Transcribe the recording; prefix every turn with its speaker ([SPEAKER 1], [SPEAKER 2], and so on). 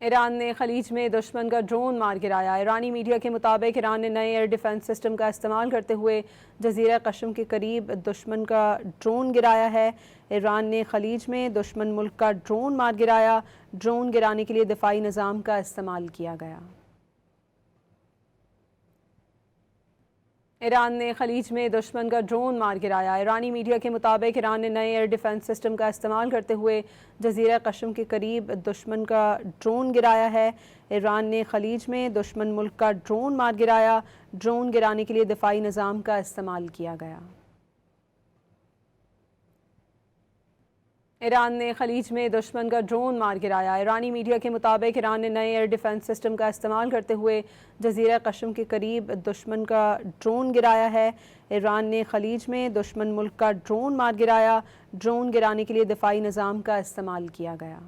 [SPEAKER 1] ایران نے خلیج میں دشمن کا ڈرون مار گرایا۔ ایرانی میڈیا کے مطابق ایران نے نئے ایئر ڈیفنس سسٹم کا استعمال کرتے ہوئے جزیرہ قشم کے قریب دشمن کا ڈرون گرایا ہے۔ ایران نے خلیج میں دشمن ملک کا ڈرون مار گرایا۔ ڈرون گرانے کے لیے دفاعی نظام کا استعمال کیا گیا۔ ایران نے خلیج میں دشمن کا ڈرون مار گرایا۔ ایرانی میڈیا کے مطابق ایران نے نئے ایئر ڈیفنس سسٹم کا استعمال کرتے ہوئے جزیرہ قشم کے قریب دشمن کا ڈرون گرایا ہے۔ ایران نے خلیج میں دشمن ملک کا ڈرون مار گرایا۔ ڈرون گرانے کے لیے دفاعی نظام کا استعمال کیا گیا۔ ایران نے خلیج میں دشمن کا ڈرون مار گرایا۔ ایرانی میڈیا کے مطابق ایران نے نئے ایئر ڈیفنس سسٹم کا استعمال کرتے ہوئے جزیرہ قشم کے قریب دشمن کا ڈرون گرایا ہے۔ ایران نے خلیج میں دشمن ملک کا ڈرون مار گرایا۔ ڈرون گرانے کے لیے دفاعی نظام کا استعمال کیا گیا۔